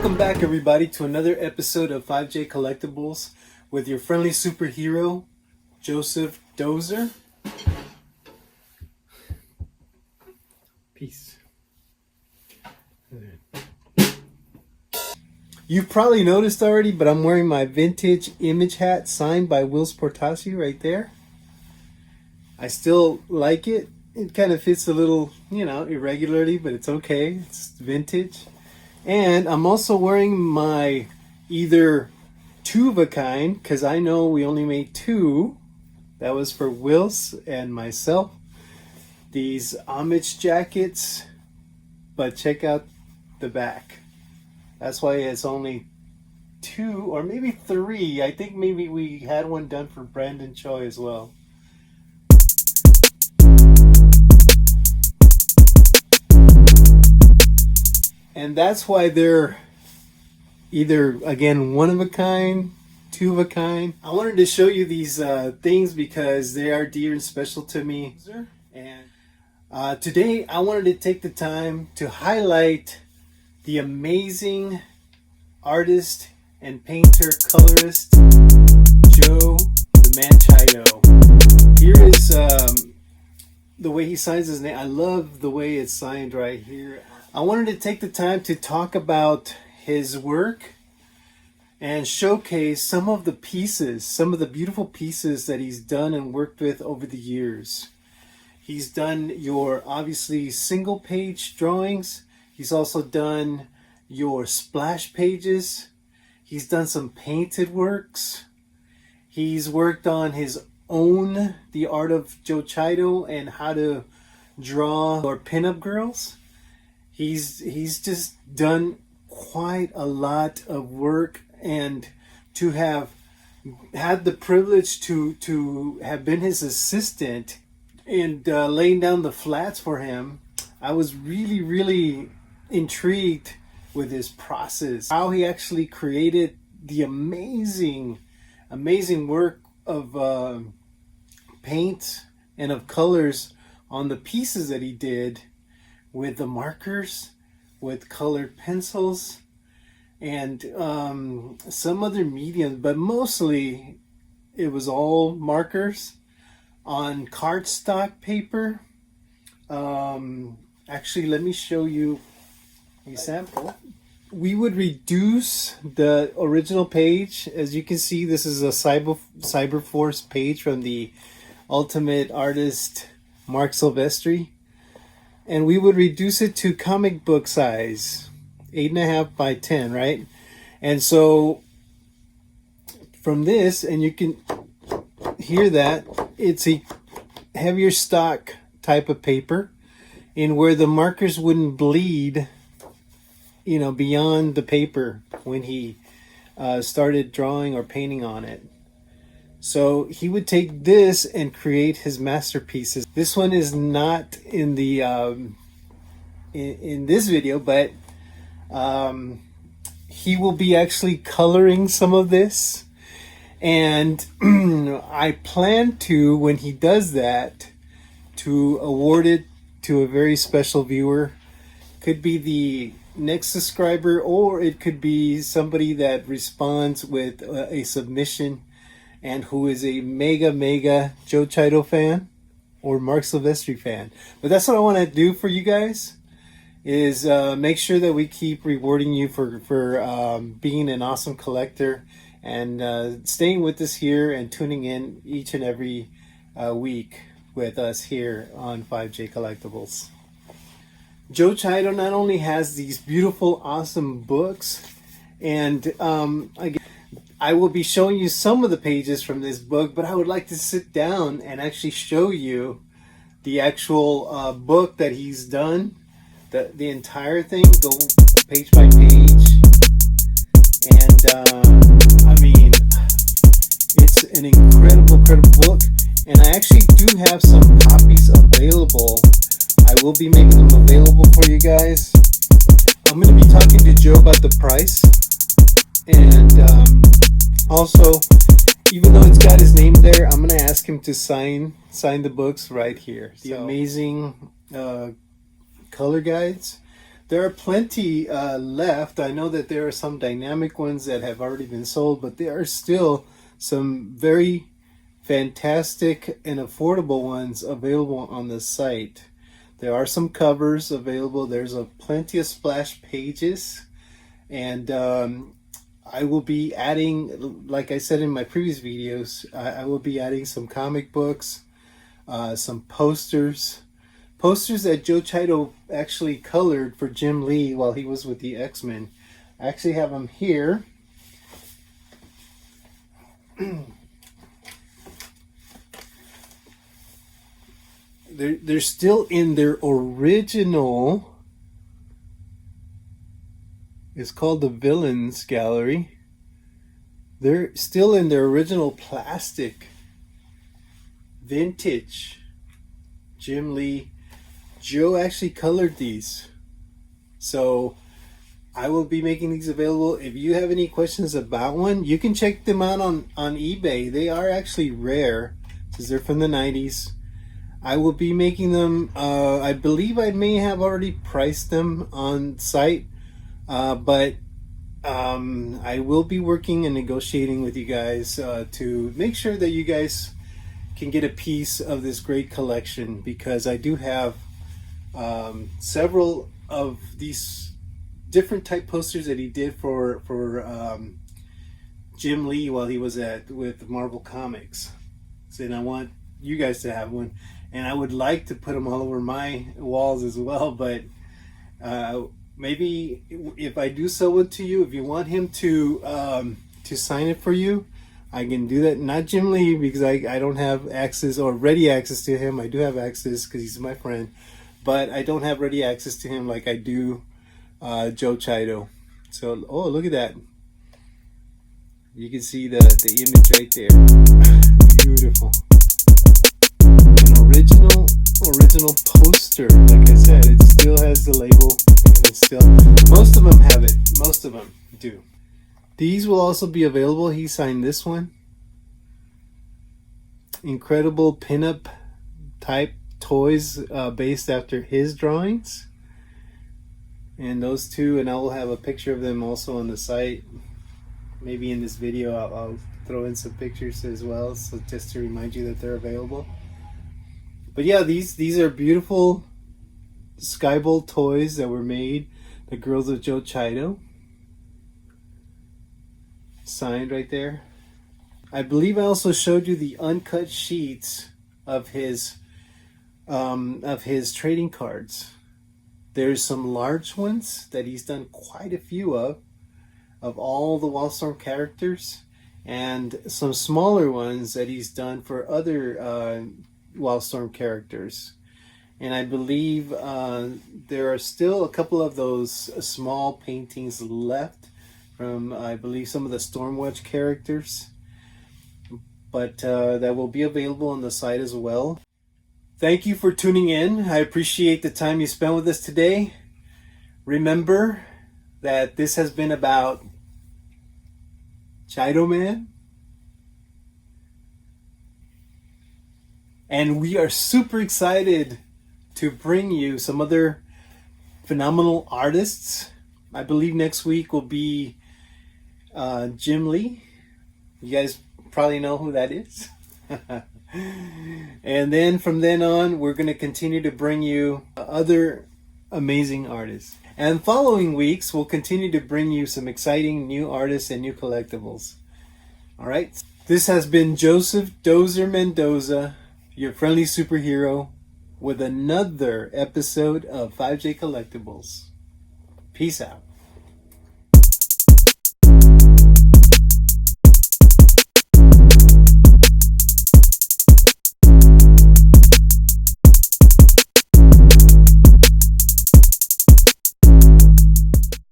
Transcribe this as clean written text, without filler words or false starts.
Welcome back, everybody, to another episode of 5J Collectibles with your friendly superhero, Joseph Dozer. Peace. You've probably noticed already, but I'm wearing my vintage image hat signed by Portacio right there. I still like it. It kind of fits a little, irregularly, but it's okay. It's vintage. And I'm also wearing my either two of a kind, because I know we only made two. That was for Wills and myself. These homage jackets, but check out the back. That's why it's only two or maybe three. I think maybe we had one done for Brandon Choi as well. And that's why they're either, again, one of a kind, two of a kind. I wanted to show you these things because they are dear and special to me. And today I wanted to take the time to highlight the amazing artist and painter, colorist, Joe the Man Chiodo. Here is the way he signs his name. I love the way it's signed right here. I wanted to take the time to talk about his work and showcase some of the pieces, some of the beautiful pieces that he's done and worked with over the years. He's done your, obviously, single page drawings. He's also done your splash pages. He's done some painted works. He's worked on his own, the art of Joe Chiodo and how to draw or pinup girls. He's just done quite a lot of work, and to have had the privilege to have been his assistant and laying down the flats for him, I was really intrigued with his process, how he actually created the amazing work of paint and of colors on the pieces that he did, with the markers, with colored pencils, and some other mediums, but mostly it was all markers on cardstock paper. Actually, let me show you a sample. We would reduce the original page. As you can see, this is a Cyberforce page from the Ultimate Artist Mark Silvestri. And we would reduce it to comic book size, 8.5 by 10, right? And so from this, and you can hear that, it's a heavier stock type of paper, in where the markers wouldn't bleed, beyond the paper when he started drawing or painting on it. So he would take this and create his masterpieces. This one is not in the in this video, but he will be actually coloring some of this, and I plan to, when he does that, to award it to a very special viewer. Could be the next subscriber, or it could be somebody that responds with a submission and who is a mega Joe Chiodo fan or Mark Silvestri fan. But that's what I want to do for you guys, is make sure that we keep rewarding you for being an awesome collector and staying with us here and tuning in each and every week with us here on 5J Collectibles. Joe Chiodo not only has these beautiful, awesome books, and again, I will be showing you some of the pages from this book, but I would like to sit down and actually show you the actual book that he's done, the entire thing, go page by page. And I mean, it's an incredible book, and I actually do have some copies available. I will be making them available for you guys. I'm going to be talking to Joe about the price, and also, even though it's got his name there, I'm going to ask him to sign the books right here. The amazing color guides. There are plenty left. I know that there are some dynamic ones that have already been sold, but there are still some very fantastic and affordable ones available on the site. There are some covers available. There's plenty of splash pages, and I will be adding, like I said in my previous videos, I will be adding some comic books, some posters that Joe Chiodo actually colored for Jim Lee while he was with the X-Men. I actually have them here. They're still in their original. It's called the Villains Gallery. They're still in their original plastic, vintage Jim Lee. Joe actually colored these. So I will be making these available. If you have any questions about one, you can check them out on eBay. They are actually rare because they're from the 90s. I will be making them, I believe I may have already priced them on site, but I will be working and negotiating with you guys to make sure that you guys can get a piece of this great collection, because I do have several of these different type posters that he did for Jim Lee while he was with Marvel Comics. So, and I want you guys to have one, and I would like to put them all over my walls as well, but maybe if I do sell it to you, if you want him to sign it for you, I can do that. Not Jim Lee, because I don't have access or ready access to him. I do have access because he's my friend, but I don't have ready access to him like I do Joe Chiodo. So, oh, look at that. You can see the image right there. Beautiful. An original poster. Like I said, it still has the label, and it's still, most of them have it. Most of them do. These will also be available. He signed this one. Incredible pinup type toys based after his drawings. And those two, and I will have a picture of them also on the site. Maybe in this video I'll throw in some pictures as well, so just to remind you that they're available. But yeah, these are beautiful Skybolt toys that were made. The Girls of Joe Chiodo. Signed right there. I believe I also showed you the uncut sheets of his trading cards. There's some large ones that he's done quite a few of all the Wildstorm characters, and some smaller ones that he's done for other Wildstorm characters. And I believe there are still a couple of those small paintings left from, I believe, some of the Stormwatch characters, but that will be available on the site as well. Thank you for tuning in. I appreciate the time you spent with us today. Remember that this has been about Chiodo Man, and we are super excited to bring you some other phenomenal artists. I believe next week will be Jim Lee. You guys probably know who that is. And then from then on, we're going to continue to bring you other amazing artists. And following weeks, we'll continue to bring you some exciting new artists and new collectibles. All right. This has been Joseph Dozer Mendoza, your friendly superhero, with another episode of 5J Collectibles. Peace out.